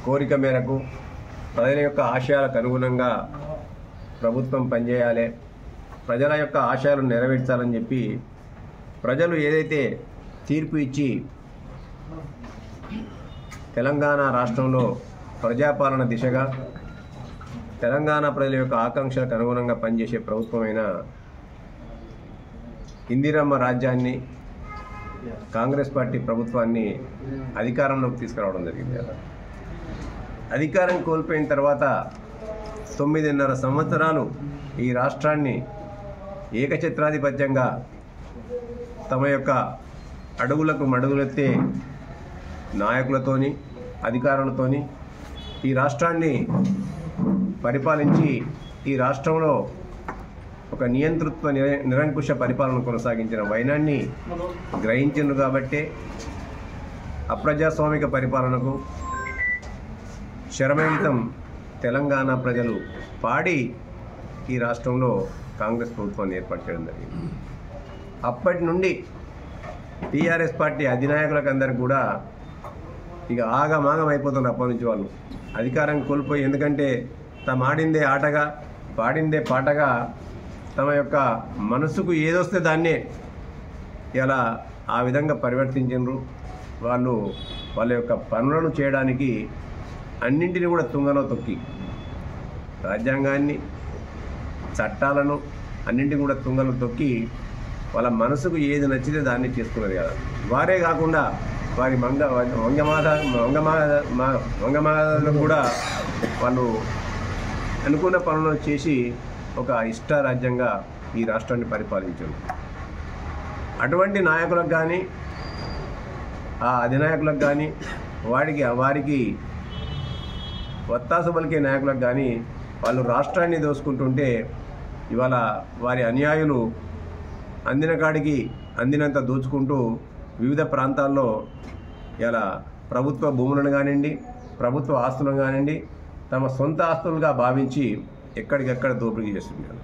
కోరిక మేరకు ప్రజల యొక్క ఆశయాలకు అనుగుణంగా ప్రభుత్వం పనిచేయాలి, ప్రజల యొక్క ఆశయాలను నెరవేర్చాలని చెప్పి ప్రజలు ఏదైతే తీర్పు ఇచ్చి తెలంగాణ రాష్ట్రంలో ప్రజాపాలన దిశగా తెలంగాణ ప్రజల యొక్క ఆకాంక్షలకు అనుగుణంగా పనిచేసే ప్రభుత్వమైన ఇందిరమ్మ రాజ్యాన్ని కాంగ్రెస్ పార్టీ ప్రభుత్వాన్ని అధికారంలోకి తీసుకురావడం జరిగింది కదా. అధికారం కోల్పోయిన తర్వాత 9.5 సంవత్సరాలు ఈ రాష్ట్రాన్ని ఏకఛత్రాధిపత్యంగా తమ యొక్క అడుగులకు మడుగులెత్తే నాయకులతోని అధికారులతోని ఈ రాష్ట్రాన్ని పరిపాలించి ఈ రాష్ట్రంలో ఒక నియంతృత్వ నిరంకుశ పరిపాలన కొనసాగించిన వైనాన్ని గ్రహించిండ్రు కాబట్టే అప్రజాస్వామిక పరిపాలనకు శరమేళితం తెలంగాణ ప్రజలు పాడి ఈ రాష్ట్రంలో కాంగ్రెస్ ప్రభుత్వాన్ని ఏర్పాటు చేయడం జరిగింది. అప్పటి నుండి టీఆర్ఎస్ పార్టీ అధినాయకులకు అందరికీ కూడా ఇక ఆగమాగం అయిపోతున్నారు. అప్పటి నుంచి వాళ్ళు అధికారం కోల్పోయి, ఎందుకంటే తమ ఆడిందే ఆటగా పాడిందే పాటగా తమ యొక్క మనసుకు ఏదొస్తే దాన్నే ఇలా ఆ విధంగా పరివర్తించారు. వాళ్ళు వాళ్ళ యొక్క పనులను చేయడానికి అన్నింటినీ కూడా తుంగలో తొక్కి రాజ్యాంగాన్ని చట్టాలను అన్నింటినీ కూడా తుంగలో తొక్కి వాళ్ళ మనసుకు ఏది నచ్చితే దాన్ని చేసుకున్నారు కదా. వారే కాకుండా వారి వంగమాలను కూడా వాళ్ళు అనుకున్న పనులను చేసి ఒక ఇష్టారాజ్యంగా ఈ రాష్ట్రాన్ని పరిపాలించారు. అటువంటి నాయకులకు కానీ ఆ అధినాయకులకు కానీ వారికి వత్తాసు పలికే నాయకులకు కానీ వాళ్ళు రాష్ట్రాన్ని దోసుకుంటుంటే ఇవాళ వారి అనుయాయులు అందిన కాడికి అందినంత దోచుకుంటూ వివిధ ప్రాంతాల్లో ఇలా ప్రభుత్వ భూములను కానివ్వండి, ప్రభుత్వ ఆస్తులను కానివ్వండి తమ సొంత ఆస్తులుగా భావించి ఎక్కడికెక్కడ దోపిడీ చేస్తున్నారు.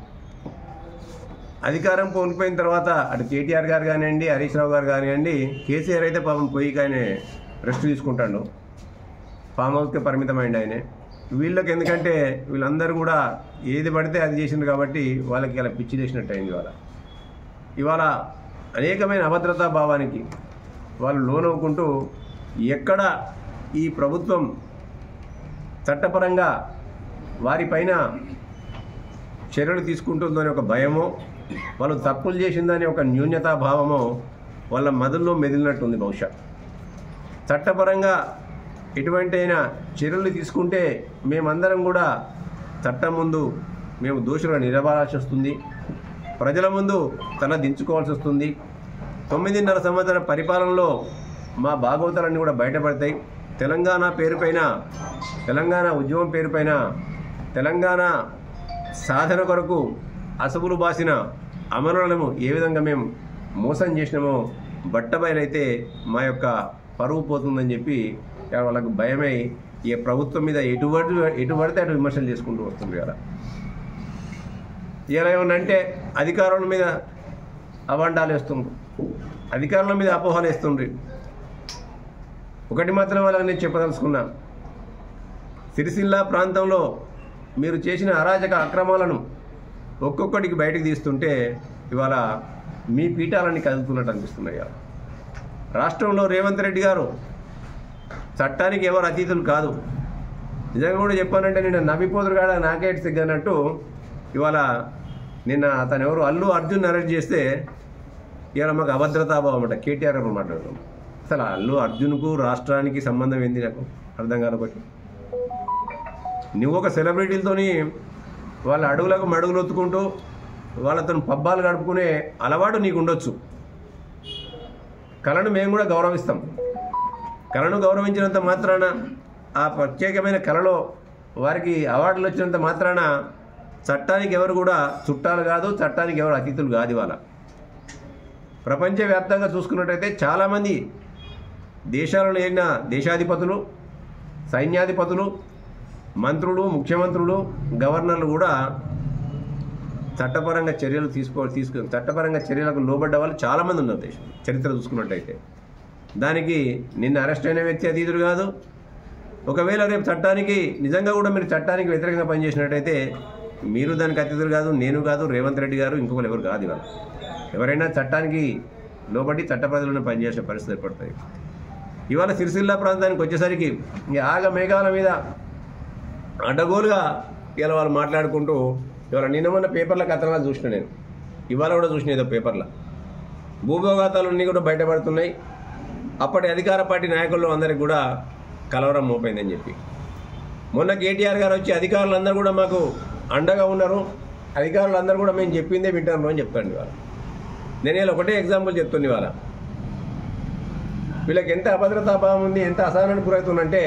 అధికారం కోల్పోయిన తర్వాత అటు కేటీఆర్ గారు కానివ్వండి, హరీష్ రావు గారు కానివ్వండి, కేసీఆర్ అయితే పాపం పోయి కానీ రెస్ట్ తీసుకుంటాడు, ఫామ్ హౌస్కే పరిమితమైంది ఆయన. వీళ్ళకి ఎందుకంటే వీళ్ళందరూ కూడా ఏది పడితే అది చేసింది కాబట్టి వాళ్ళకి ఇలా పిచ్చి చేసినట్టు అయింది. ఇవాళ అనేకమైన అభద్రతా భావానికి వాళ్ళు లోనవుకుంటూ ఎక్కడ ఈ ప్రభుత్వం చట్టపరంగా వారిపైన చర్యలు తీసుకుంటుందని ఒక భయమో, వాళ్ళు తప్పులు చేసిందని ఒక న్యూన్యతాభావమో వాళ్ళ మదుల్లో మెదిలినట్టుంది. బహుశా చట్టపరంగా ఎటువంటి అయినా చర్యలు తీసుకుంటే మేమందరం కూడా చట్టం ముందు మేము దోషులను నిలబడాల్సి వస్తుంది, ప్రజల ముందు తల దించుకోవాల్సి వస్తుంది. 9.5 సంవత్సరాల పరిపాలనలో మా భాగవతాలన్నీ కూడా బయటపడతాయి. తెలంగాణ పేరుపైన, తెలంగాణ ఉద్యమం పేరుపైన, తెలంగాణ సాధన కొరకు అసబులు బాసిన అమరులను ఏ విధంగా మేము మోసం చేసినామో బట్టబయలైతే మా యొక్క పరువు పోతుందని చెప్పి వాళ్ళకు భయమై ఈ ప్రభుత్వం మీద ఎటు పడితే అటు విమర్శలు చేసుకుంటూ వస్తుంది కదా. ఇలా ఏమన్నంటే అధికారుల మీద అవాండాలు వేస్తుండ్రు, అధికారుల మీద అపోహలు వేస్తుండ్రు. ఒకటి మాత్రం వాళ్ళకి నేను చెప్పదలుచుకున్నా, సిరిసిల్ల ప్రాంతంలో మీరు చేసిన అరాజక అక్రమాలను ఒక్కొక్కటికి బయటకు తీస్తుంటే ఇవాళ మీ పీఠాలన్నీ కదులుతున్నట్టు అనిపిస్తున్నాయి. రాష్ట్రంలో రేవంత్ రెడ్డి గారు చట్టానికి ఎవరు అతీతులు కాదు. నిజంగా కూడా చెప్పానంటే నిన్న నవ్విపోదురు కాడ నాకే సిగ్గన్నట్టు ఇవాళ నిన్న అతను ఎవరు అల్లు అర్జున్ అరెస్ట్ చేస్తే ఇవాళ మాకు అభద్రతాభావం అంట కేటీఆర్ గారు మాట్లాడుతున్నాం. అసలు అల్లు అర్జున్కు రాష్ట్రానికి సంబంధం ఏంది నాకు అర్థం కాదు. ఒకటి నువ్వు ఒక సెలబ్రిటీలతోని వాళ్ళ అడుగులకు మడుగులు ఒత్తుకుంటూ వాళ్ళతో పబ్బాలు గడుపుకునే అలవాటు నీకు ఉండొచ్చు. కళను మేము కూడా గౌరవిస్తాం. కళను గౌరవించినంత మాత్రాన, ఆ ప్రత్యేకమైన కళలో వారికి అవార్డులు వచ్చినంత మాత్రాన చట్టానికి ఎవరు కూడా చుట్టాలు కాదు, చట్టానికి ఎవరు అతిథులు కాదు. ఇవాళ ప్రపంచవ్యాప్తంగా చూసుకున్నట్టయితే చాలామంది దేశాలలో ఏరిన దేశాధిపతులు, సైన్యాధిపతులు, మంత్రులు, ముఖ్యమంత్రులు, గవర్నర్లు కూడా చట్టపరంగా చర్యలు చట్టపరంగా చర్యలకు లోబడ్డ వాళ్ళు చాలామంది ఉన్నారు దేశం చరిత్ర చూసుకున్నట్టయితే. దానికి నిన్న అరెస్ట్ అయిన వ్యక్తి అతీతుడు కాదు, ఒకవేళ రేపు చట్టానికి నిజంగా కూడా మీరు చట్టానికి వ్యతిరేకంగా పనిచేసినట్టయితే మీరు దానికి అతిథులు కాదు, నేను కాదు, రేవంత్ రెడ్డి గారు, ఇంకొకరు ఎవరు కాదు. ఇవాళ ఎవరైనా చట్టానికి లోబడి చట్టప్రజలను పనిచేసే పరిస్థితి ఏర్పడతాయి. ఇవాళ సిరిసిల్ల ప్రాంతానికి వచ్చేసరికి ఆగ మేఘాల మీద అడ్డగోలుగా ఇలా వాళ్ళు మాట్లాడుకుంటూ ఇవాళ నిన్న మొన్న పేపర్ల కథనాలు చూసిన నేను, ఇవాళ కూడా చూసిన ఏదో పేపర్లో భూభోగాతాలన్నీ కూడా బయటపడుతున్నాయి. అప్పటి అధికార పార్టీ నాయకుల్లో అందరికి కూడా కలవరం మోపైందని చెప్పి మొన్న కేటీఆర్ గారు వచ్చి అధికారులందరూ కూడా మాకు అండగా ఉన్నారు, అధికారులందరూ కూడా మేము చెప్పిందే వింటాను అని చెప్తాను. ఇవాళ నేను ఇలా ఒకటే ఎగ్జాంపుల్ చెప్తుంది. ఇవాళ వీళ్ళకి ఎంత అభద్రతాభావం ఉంది, ఎంత అసహనానికి గురవుతుందంటే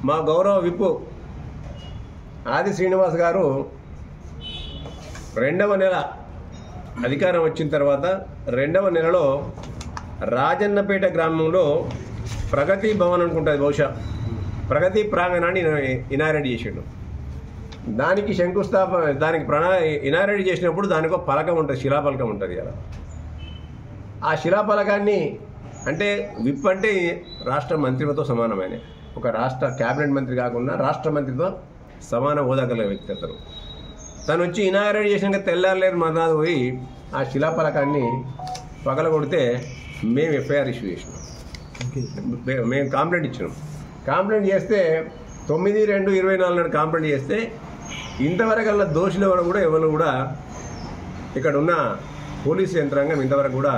మా గౌరవ విప్పు ఆది శ్రీనివాస్ గారు 2వ నెల అధికారం వచ్చిన తర్వాత 2వ నెలలో రాజన్నపేట గ్రామంలో ప్రగతి భవన్ అనుకుంటుంది, బహుశా ప్రగతి ప్రాంగణాన్ని ఇనారేట్ చేసిండు. దానికి శంకుస్థాపన, దానికి ఇనారేట్ చేసినప్పుడు దానికి ఒక పలకం ఉంటుంది, శిలాపలకం ఉంటుంది కదా. ఆ శిలాపలకాన్ని అంటే విప్ అంటే రాష్ట్ర మంత్రితో సమానమైన, ఒక రాష్ట్ర క్యాబినెట్ మంత్రి కాకుండా రాష్ట్ర మంత్రితో సమాన హోదా కలిగిన వ్యక్తి అతను. తను వచ్చి ఇనాగరేట్ చేసినాక తెల్లారలేరు మర్నాడు పోయి ఆ శిలాపలకాన్ని పగలగొడితే మేము ఎఫ్ఐఆర్ ఇష్యూ చేసినాం, మేము కంప్లైంట్ ఇచ్చినాం. కంప్లైంట్ చేస్తే 9/2/24 నాడు కంప్లైంట్ చేస్తే ఇంతవరకల్లా దోషుల వరకు కూడా ఎవరు కూడా ఇక్కడ ఉన్న పోలీసు యంత్రాంగం ఇంతవరకు కూడా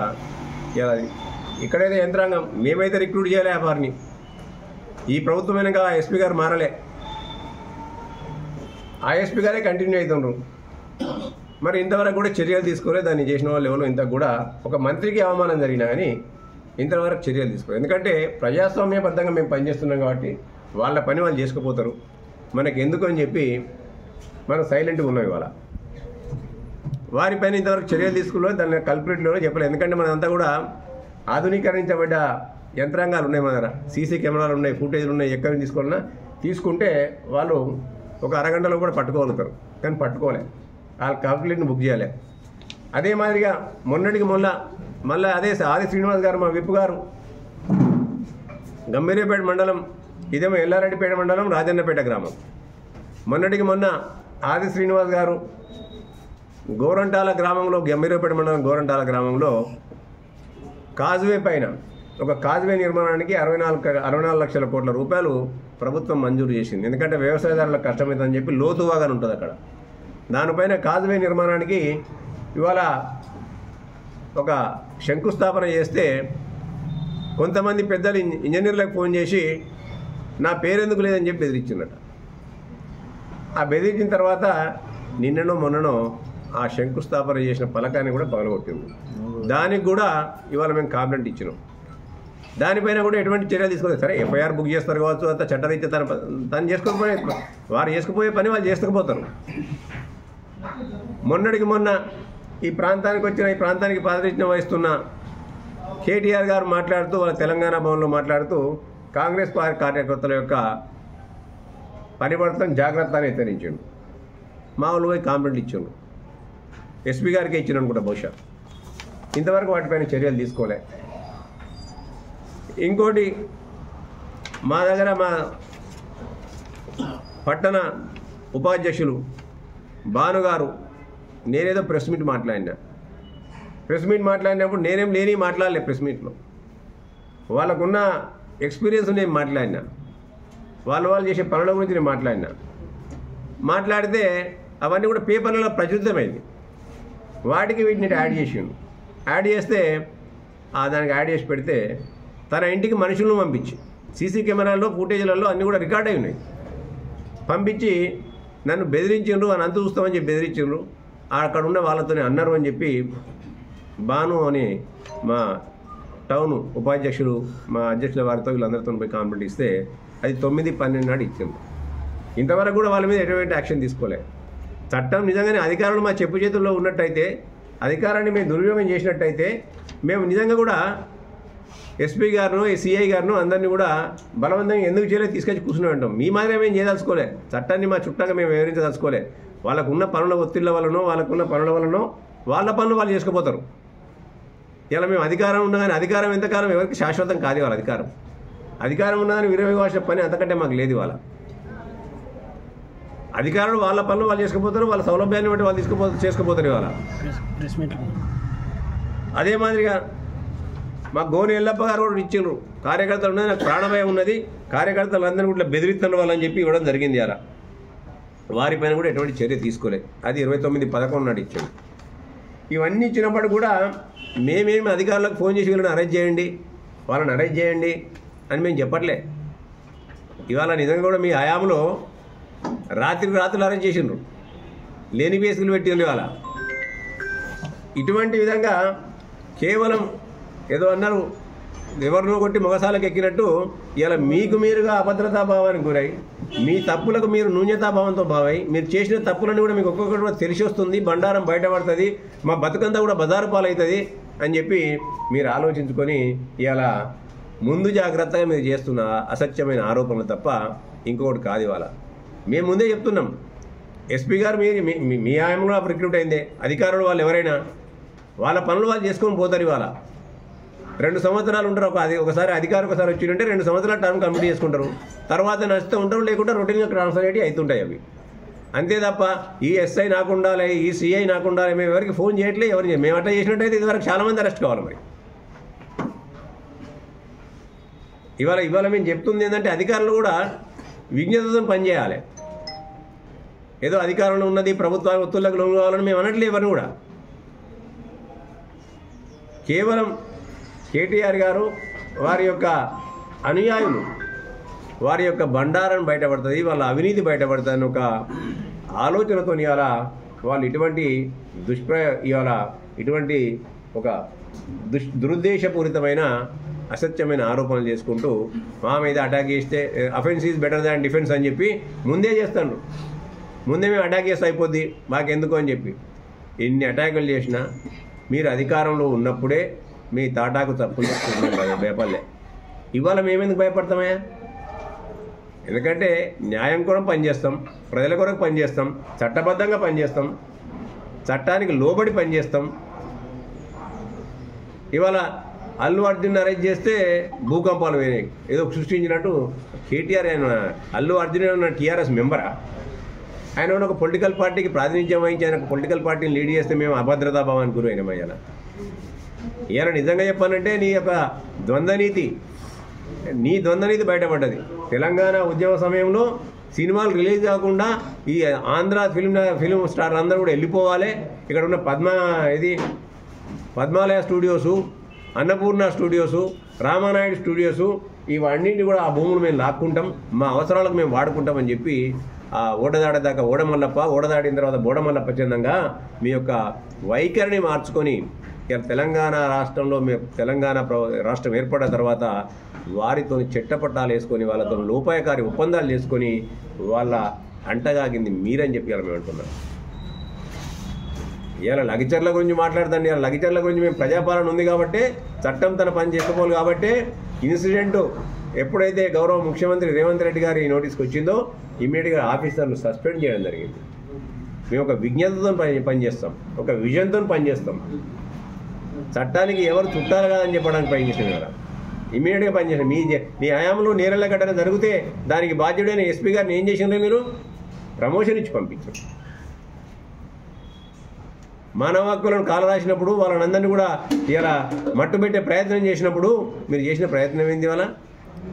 ఇక్కడైతే యంత్రాంగం మేమైతే రిక్రూట్ చేయాలి ఆ వారిని. ఈ ప్రభుత్వమైనాక ఆ ఎస్పీ గారు మారలే, ఆ ఎస్పీ గారే కంటిన్యూ అవుతుండ్రు. మరి ఇంతవరకు కూడా చర్యలు తీసుకోలే. దాన్ని చేసిన వాళ్ళు ఎవరు ఇంత కూడా ఒక మంత్రికి అవమానం జరిగినా కానీ ఇంతవరకు చర్యలు తీసుకోలేదు. ఎందుకంటే ప్రజాస్వామ్యబద్ధంగా మేము పనిచేస్తున్నాం కాబట్టి వాళ్ళ పని వాళ్ళు చేసుకుపోతారు, మనకి ఎందుకు అని చెప్పి మనం సైలెంట్గా ఉన్నాం. ఇవాళ వారిపైన ఇంతవరకు చర్యలు తీసుకోలేదు, దాన్ని కల్పరేట్లో చెప్పలేదు. ఎందుకంటే మనంతా కూడా ఆధునీకరించబడ్డ యంత్రాంగాలు ఉన్నాయి, మన దగ్గర సీసీ కెమెరాలు ఉన్నాయి, ఫుటేజ్లు ఉన్నాయి. ఎక్కడి నుంచి తీసుకుంటే వాళ్ళు ఒక అరగంటలో కూడా పట్టుకోగలుగుతారు, కానీ పట్టుకోలే. వాళ్ళ కంప్లైంట్ని బుక్ చేయాలి. అదే మాదిరిగా మొన్నటికి మళ్ళీ అదే ఆది శ్రీనివాస్ గారు, మా విప్పు గారు, గంభీరపేట మండలం, ఇదేమో ఎల్లారెడ్డిపేట మండలం, రాజన్నపేట గ్రామం. మొన్నటికి మొన్న ఆది శ్రీనివాస్ గారు గోరంటాల గ్రామంలో, గంభీరపేట మండలం గోరంటాల గ్రామంలో కాజ్వే పైన ఒక కాజ్వే నిర్మాణానికి 64 లక్షల కోట్ల రూపాయలు ప్రభుత్వం మంజూరు చేసింది. ఎందుకంటే వ్యవసాయదారులకు కష్టమవుతుందని చెప్పి లోతువాగా ఉంటుంది అక్కడ. దానిపైన కాజ్వే నిర్మాణానికి ఇవాళ ఒక శంకుస్థాపన చేస్తే కొంతమంది పెద్దలు ఇంజనీర్లకు ఫోన్ చేసి నా పేరెందుకు లేదని చెప్పి బెదిరించిందట. ఆ బెదిరించిన తర్వాత నిన్ననో మొన్ననో ఆ శంకుస్థాపన చేసిన పలకాన్ని కూడా పగలగొట్టింది. దానికి కూడా ఇవాళ మేము కంప్లైంట్ ఇచ్చినాం. దానిపైన కూడా ఎటువంటి చర్యలు తీసుకోలేదు. సరే ఎఫ్ఐఆర్ బుక్ చేస్తారు కావచ్చు, అంత చట్టరీత్యా తను చేసుకోకపోయే వారు చేసుకుపోయే పని వాళ్ళు చేసుకుపోతారు. మొన్నటికి మొన్న ఈ ప్రాంతానికి ప్రాతినిధ్యం వహిస్తున్న కేటీఆర్ గారు మాట్లాడుతూ వాళ్ళ తెలంగాణ భవన్లో మాట్లాడుతూ కాంగ్రెస్ పార్టీ కార్యకర్తల యొక్క పరివర్తన జాగ్రత్త అని హెచ్చరించాడు. మా వాళ్ళు పోయి కంప్లైంట్ ఇచ్చాడు, ఎస్పీ గారికి ఇచ్చిన అనుకుంటా బహుశా. ఇంతవరకు వాటిపైన చర్యలు తీసుకోలే. ఇంకోటి మా దగ్గర మా పట్టణ ఉపాధ్యక్షులు భానుగారు నేనేదో ప్రెస్ మీట్ మాట్లాడినప్పుడు నేనేం మాట్లాడలే. ప్రెస్ మీట్లో వాళ్ళకున్న ఎక్స్పీరియన్స్ నేను మాట్లాడినా, వాళ్ళు చేసే పనుల గురించి నేను మాట్లాడితే అవన్నీ కూడా పేపర్లలో ప్రచురితమైంది. వాటికి వీటిని యాడ్ చేస్తే దానికి యాడ్ చేసి పెడితే తన ఇంటికి మనుషులను పంపించి సీసీ కెమెరాల్లో ఫుటేజ్లలో అన్నీ కూడా రికార్డ్ అయి ఉన్నాయి. పంపించి నన్ను బెదిరించిండ్రు, అని అంత చూస్తామని చెప్పి బెదిరించిండ్రు, అక్కడ ఉన్న వాళ్ళతోనే అన్నారు అని చెప్పి భాను అని మా టౌన్ ఉపాధ్యక్షులు, మా అధ్యక్షుల వారితో వీళ్ళందరితో పోయి కంప్లైంట్ ఇస్తే అది 9/12 నాడు ఇచ్చింది. ఇంతవరకు కూడా వాళ్ళ మీద ఎటువంటి యాక్షన్ తీసుకోలే. చట్టం నిజంగానే అధికారులు మా చెప్పు చేతుల్లో ఉన్నట్టయితే, అధికారాన్ని మేము దుర్వినియోగం చేసినట్టయితే మేము నిజంగా కూడా ఎస్పీ గారును, సిఐ గారును అందరినీ కూడా బలవంతంగా ఎందుకు చేయలేదు తీసుకొచ్చి కూర్చుని ఉంటాం. మీ మాదిరి మేము చేయదలుచుకోలే, చట్టాన్ని మా చుట్టాగా మేము వివరించదలుచుకోలే. వాళ్ళకున్న పనుల ఒత్తిళ్ల వలనో వాళ్ళకున్న పనుల వలనో వాళ్ళ పనులు వాళ్ళు చేసుకుపోతారు. ఇలా మేము అధికారం ఉండగానే, అధికారం ఎంతకాలం ఎవరికి శాశ్వతం కాదు. వాళ్ళ అధికారం అధికారం ఉన్నదని విరవివాస పని అంతకంటే మాకు లేదు. ఇవాళ అధికారులు వాళ్ళ పనులు వాళ్ళు చేసుకుపోతారు, వాళ్ళ సౌలభ్యాన్ని బట్టి వాళ్ళు చేసుకుపోతారు. ఇవాళ అదే మాదిరిగా మా గోని ఎల్లప్ప గారు కూడా ఇచ్చిండ్రు, కార్యకర్తలు ఉన్నది నాకు ప్రాణభయం ఉన్నది, కార్యకర్తలందరినీ కూడా బెదిరిస్తున్న వాళ్ళని చెప్పి ఇవ్వడం జరిగింది. అలా వారిపైన కూడా ఎటువంటి చర్య తీసుకోలేదు. అది 29/11 నాడు ఇచ్చాడు. ఇవన్నీ ఇచ్చినప్పుడు కూడా మేమేమి అధికారులకు ఫోన్ చేసి వీళ్ళని అరెస్ట్ చేయండి, వాళ్ళని అరెస్ట్ చేయండి అని మేము చెప్పట్లే. ఇవాళ నిజంగా కూడా మీ హయాంలో రాత్రికి రాత్రులు అరెస్ట్ చేసిండ్రు, లేని కేసులు పెట్టిండ్రు. ఇవాళ ఇటువంటి విధంగా కేవలం ఏదో అన్నారు ఎవరినో కొట్టి మొగసాలకు ఎక్కినట్టు ఇలా మీకు మీరుగా అభద్రతాభావానికి గురై మీ తప్పులకు మీరు న్యూన్యతాభావంతో భావై మీరు చేసిన తప్పులను కూడా మీకు ఒక్కొక్కటి కూడా తెలిసి వస్తుంది, బండారం బయటపడుతుంది, మా బతుకంతా కూడా బజారు పాలవుతుంది అని చెప్పి మీరు ఆలోచించుకొని ఇలా ముందు జాగ్రత్తగా మీరు చేస్తున్న అసత్యమైన ఆరోపణలు తప్ప ఇంకొకటి కాదు. ఇవాళ మేము ముందే చెప్తున్నాం, ఎస్పీ గారు మీ ఆయన కూడా రిక్రూట్ అయిందే, అధికారులు వాళ్ళు ఎవరైనా వాళ్ళ పనులు వాళ్ళు చేసుకొని పోతారు. ఇవాళ 2 సంవత్సరాలు ఉంటారు. ఒకసారి అధికారం ఒకసారి వచ్చిందంటే 2 సంవత్సరాల టర్మ్ కంప్లీట్ చేసుకుంటారు, తర్వాత నచ్చితే ఉంటారు, లేకుంటే రొటీన్గా ట్రాన్స్ఫర్ అయ్యి అవుతుంటాయి అవి. అంతే తప్ప ఈ ఎస్ఐ నాకు ఉండాలి, ఈ సిఐ నాకు ఉండాలి, మేము ఎవరికి ఫోన్ చేయట్లేదు, ఎవరికి మేము అట్లా చేసినట్టయితే ఇదివరకు చాలామంది అరెస్ట్ కావాలి. మరి ఇవాళ మేము చెప్తుంది ఏంటంటే అధికారులు కూడా విజ్ఞతతో పనిచేయాలి. ఏదో అధికారంలో ఉన్నది ప్రభుత్వ ఒత్తులకు లొంగు కావాలని మేము అనట్లేదు ఎవరిని కూడా. కేవలం కేటీఆర్ గారు వారి యొక్క అనుయాయులు వారి యొక్క బండారం బయటపడుతుంది, వాళ్ళ అవినీతి బయటపడుతుంది అని ఒక ఆలోచనతో ఇవాళ వాళ్ళు ఇటువంటి ఒక దురుద్దేశపూరితమైన అసత్యమైన ఆరోపణలు చేసుకుంటూ మా మీద అటాక్ చేస్తే offence is better than defence అని చెప్పి ముందే చేస్తాను. ముందే మేము అటాక్ చేస్తే అయిపోద్ది మాకెందుకు అని చెప్పి ఎన్ని అటాకులు చేసినా మీరు అధికారంలో ఉన్నప్పుడే మీ తాటాకు తప్పులు భయపడలే. ఇవాళ మేమెందుకు భయపడతామయ్యా? ఎందుకంటే న్యాయం కొరకు పనిచేస్తాం, ప్రజల కొరకు పనిచేస్తాం, చట్టబద్ధంగా పనిచేస్తాం, చట్టానికి లోబడి పనిచేస్తాం. ఇవాళ అల్లు అర్జున్ అరెస్ట్ చేస్తే భూకంపాలు పోయినాయి ఏదో సృష్టించినట్టు కేటీఆర్ ఆయన అల్లు అర్జున్ ఉన్న టీఆర్ఎస్ మెంబరా? ఆయన ఒక పొలిటికల్ పార్టీకి ప్రాతినిధ్యం వహించి ఆయన పొలిటికల్ పార్టీని లీడ్ చేస్తే మేము అభద్రతాభావానికి గురైనాం. ఇవాళ నిజంగా చెప్పానంటే నీ ద్వంద్వనీతి బయటపడ్డది. తెలంగాణ ఉద్యమ సమయంలో సినిమాలు రిలీజ్ కాకుండా ఈ ఆంధ్ర ఫిలిం స్టార్లు అందరూ కూడా వెళ్ళిపోవాలి, ఇక్కడ ఉన్న పద్మాలయ స్టూడియోసు, అన్నపూర్ణ స్టూడియోసు, రామానాయుడు స్టూడియోసు ఇవన్నింటినీ కూడా ఆ భూములు మేము లాక్కుంటాం, మా అవసరాలకు మేము వాడుకుంటామని చెప్పి ఆ ఓడదాడ దాకా ఓడదాడిన తర్వాత బోడమల్లప్ప చందంగా మీ యొక్క వైఖరిని మార్చుకొని తెలంగాణ రాష్ట్రంలో తెలంగాణ రాష్ట్రం ఏర్పడిన తర్వాత వారితో చెట్టపట్టాలు వేసుకొని వాళ్ళతో లోపాయకారి ఒప్పందాలు చేసుకొని వాళ్ళ అంటగాగింది మీరని చెప్పి ఇలా మేము అంటున్నాం. ఇలా లగిచర్ల గురించి మాట్లాడతాను. ఇలా లగిచర్ల గురించి మేము ప్రజాపాలన ఉంది కాబట్టి చట్టం తన పని చేసుకోవాలి కాబట్టి ఇన్సిడెంట్ ఎప్పుడైతే గౌరవ ముఖ్యమంత్రి రేవంత్ రెడ్డి గారి నోటీస్కి వచ్చిందో ఇమ్మీడియట్గా ఆఫీసర్లు సస్పెండ్ చేయడం జరిగింది. మేము ఒక విజ్ఞతతో పనిచేస్తాం, ఒక విజన్తో పనిచేస్తాం. చట్టానికి ఎవరు చుట్టారు కాదని చెప్పడానికి పనిచేసాం కదా, ఇమ్మీడియట్గా పనిచేసాం. మీ హయాంలో నేరల ఘటన జరిగితే దానికి బాధ్యుడైన ఎస్పీ గారిని ఏం చేసినారో మీరు ప్రమోషన్ ఇచ్చి పంపించారు. మానవ హక్కులను కాలరాసినప్పుడు వాళ్ళనందరినీ కూడా ఇలా మట్టుబెట్టే ప్రయత్నం చేసినప్పుడు మీరు చేసిన ప్రయత్నం ఏంది?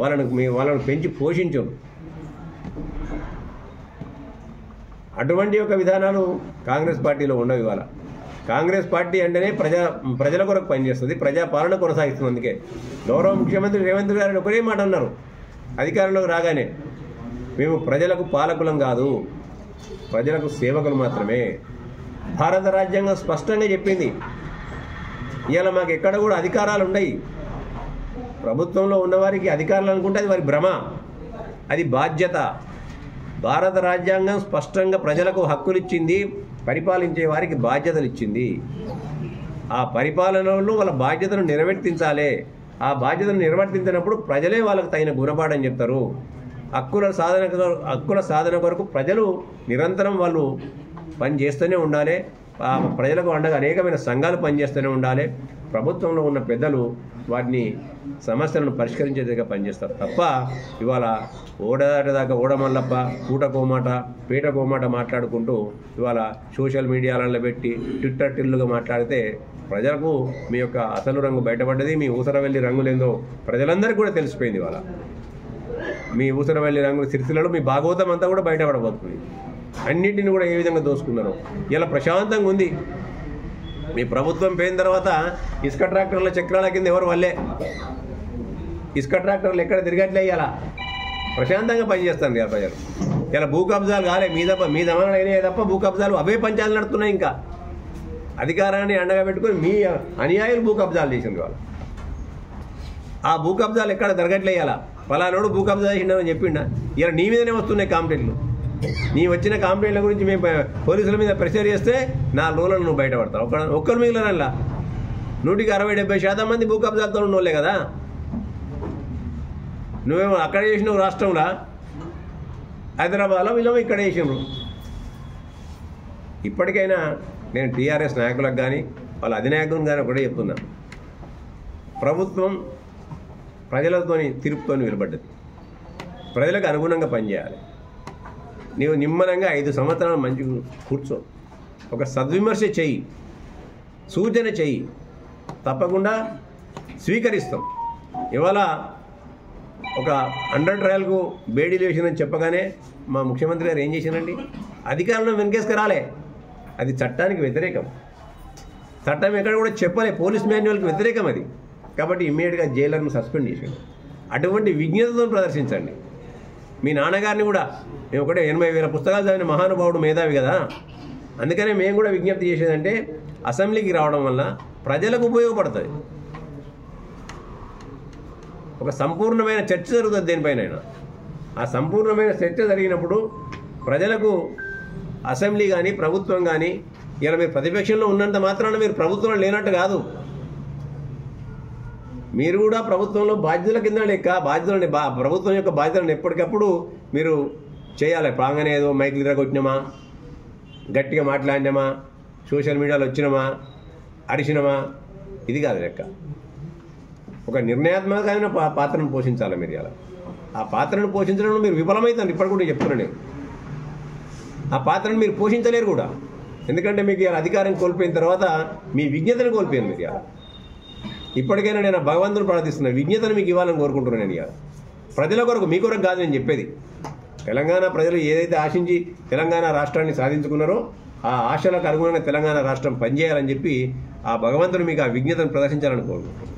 వాళ్ళను పెంచి పోషించారు. అటువంటి యొక్క విధానాలు కాంగ్రెస్ పార్టీలో ఉండవు. ఇవాళ కాంగ్రెస్ పార్టీ అంటేనే ప్రజల కొరకు పనిచేస్తుంది, ప్రజాపాలన కొనసాగిస్తుంది. అందుకే గౌరవ ముఖ్యమంత్రి రేవంత్ గారు ఒకటే మాట అన్నారు అధికారంలోకి రాగానే, మేము ప్రజలకు పాలకులం కాదు, ప్రజలకు సేవకులు మాత్రమే. భారత రాజ్యాంగం స్పష్టంగా చెప్పింది. ఇవాళ మాకు ఎక్కడ కూడా అధికారాలు ఉన్నాయి. ప్రభుత్వంలో ఉన్నవారికి అధికారాలు అనుకుంటే అది వారి భ్రమ, అది బాధ్యత. భారత రాజ్యాంగం స్పష్టంగా ప్రజలకు హక్కులు ఇచ్చింది, పరిపాలించే వారికి బాధ్యతలు ఇచ్చింది. ఆ పరిపాలనలో వాళ్ళ బాధ్యతను నిర్వర్తించాలి. ఆ బాధ్యతను నిర్వర్తించినప్పుడు ప్రజలే వాళ్ళకు తగిన గుణపాఠం చెప్తారు. హక్కుల సాధన కొరకు ప్రజలు నిరంతరం వాళ్ళు పని చేస్తూనే ఉండాలి. ప్రజలకు అండగా అనేకమైన సంఘాలు పనిచేస్తూనే ఉండాలి. ప్రభుత్వంలో ఉన్న పెద్దలు వాటిని సమస్యలను పరిష్కరించేదిగా పనిచేస్తారు తప్ప ఇవాళ ఓడదాకా ఓడమల్లప్ప పూటకోమాట పీటకోమాట మాట్లాడుకుంటూ ఇవాళ సోషల్ మీడియాలలో పెట్టి ట్విట్టర్ టిల్లుగా మాట్లాడితే ప్రజలకు మీ యొక్క అసలు రంగు బయటపడ్డది. మీ ఊసరవెల్లి రంగులేందో ప్రజలందరికీ కూడా తెలిసిపోయింది. ఇవాళ మీ ఊసరవెల్లి రంగుల సిరిసిల్లలో మీ భాగవతం అంతా కూడా బయటపడబోతుంది. అన్నింటిని కూడా ఏ విధంగా దోసుకున్నారో. ఇలా ప్రశాంతంగా ఉంది. మీ ప్రభుత్వం పోయిన తర్వాత ఇసుక ట్రాక్టర్ల చక్రాల కింద ఎవరు వల్లే ఇసుక ట్రాక్టర్లు ఎక్కడ తిరగట్లే. ఇలా ప్రశాంతంగా పనిచేస్తాను ఇలా ప్రజలు. ఇలా భూ కబ్జాలు కాలే మీ దమనం అయినాయి తప్ప భూ కబ్జాలు అవే పంచాలు నడుస్తున్నాయి. ఇంకా అధికారాన్ని అండగా పెట్టుకొని మీ అనుయాయులు భూ కబ్జాలు చేసింది వాళ్ళు. ఆ భూ కబ్జాలు ఎక్కడ జరగట్లే. ఇలా పలానోడు భూ కబ్జా చేసిండని చెప్పిండా. ఇలా నీ మీదనే వస్తున్నాయి కంప్లైంట్లు. నీ వచ్చిన కంప్లైంట్ల గురించి మేము పోలీసుల మీద ప్రెషర్ చేస్తే 4 రోజులను నువ్వు బయటపడతావు. ఒక్కరు మిగిలినలా 160-70% మంది భూ కబ్జాలతో ఉన్నోళ్ళే కదా. నువ్వేమో అక్కడ చేసినావు రాష్ట్రంలో, హైదరాబాద్లో వీళ్ళేమో ఇక్కడ చేసినారు. ఇప్పటికైనా నేను టీఆర్ఎస్ నాయకులకు కానీ వాళ్ళ అధినాయకులను కానీ ఒకటే చెప్తున్నా, ప్రభుత్వం ప్రజలతోని తీర్పుతో నిలబడ్డది. ప్రజలకు అనుగుణంగా పనిచేయాలి. నీవు నిమ్మలంగా 5 సంవత్సరాలు మంచిగా కూర్చో, ఒక సద్విమర్శ చెయ్యి, సూచన చెయ్యి, తప్పకుండా స్వీకరిస్తాం. ఇవాళ ఒక 100 ట్రయల్కు బేడీలు వేసిందని చెప్పగానే మా ముఖ్యమంత్రి గారు ఏం చేసినండి, అధికారులను వెనకేసుకురాలే. అది చట్టానికి వ్యతిరేకం. చట్టం ఎక్కడ కూడా చెప్పలే, పోలీస్ మాన్యువల్కి వ్యతిరేకం అది. కాబట్టి ఇమ్మీడియట్గా జైలర్ను సస్పెండ్ చేసాడు. అటువంటి విజ్ఞతతో ప్రదర్శించండి. మీ నాన్నగారిని కూడా మేము ఒకటే 80,000 పుస్తకాలు చదివిన మహానుభావుడు, మేధావి కదా. అందుకనే మేము కూడా విజ్ఞప్తి చేసేదంటే అసెంబ్లీకి రావడం వల్ల ప్రజలకు ఉపయోగపడుతుంది. ఒక సంపూర్ణమైన చర్చ జరుగుతుంది దేనిపైన. ఆ సంపూర్ణమైన చర్చ జరిగినప్పుడు ప్రజలకు అసెంబ్లీ కానీ ప్రభుత్వం కానీ, ఇలా మీరు ప్రతిపక్షంలో ఉన్నంత మాత్రాన మీరు ప్రభుత్వంలో లేనట్టు కాదు. మీరు కూడా ప్రభుత్వంలో బాధ్యతల కింద లెక్క. బాధ్యతలని ప్రభుత్వం యొక్క బాధ్యతలను ఎప్పటికప్పుడు మీరు చేయాలి. ప్రాంగణ ఏదో మైకులు తిరగొచ్చినామా, గట్టిగా మాట్లాడినామా, సోషల్ మీడియాలో వచ్చినామా, అరిచినామా, ఇది కాదు లెక్క. ఒక నిర్ణయాత్మకమైన పాత్రను పోషించాలి మీరు. ఇలా ఆ పాత్రను పోషించడంలో మీరు విఫలమవుతారు. ఇప్పటి కూడా చెప్తున్నాను నేను. ఆ పాత్రను మీరు పోషించలేరు కూడా. ఎందుకంటే మీకు ఇలా అధికారం కోల్పోయిన తర్వాత మీ విజ్ఞతను కోల్పోయాను మీరు. ఇలా ఇప్పటికైనా నేను భగవంతుని ప్రార్థిస్తున్నా, విజ్ఞతను మీకు ఇవ్వాలని కోరుకుంటున్నాను నేను. ఇలా ప్రజల కొరకు, మీ కొరకు కాదు నేను చెప్పేది. తెలంగాణ ప్రజలు ఏదైతే ఆశించి తెలంగాణ రాష్ట్రాన్ని సాధించుకున్నారో ఆ ఆశలకు అనుగుణంగా తెలంగాణ రాష్ట్రం పనిచేయాలని చెప్పి ఆ భగవంతుడు మీకు ఆ విజ్ఞతను ప్రదర్శించాలని కోరుకుంటున్నాను.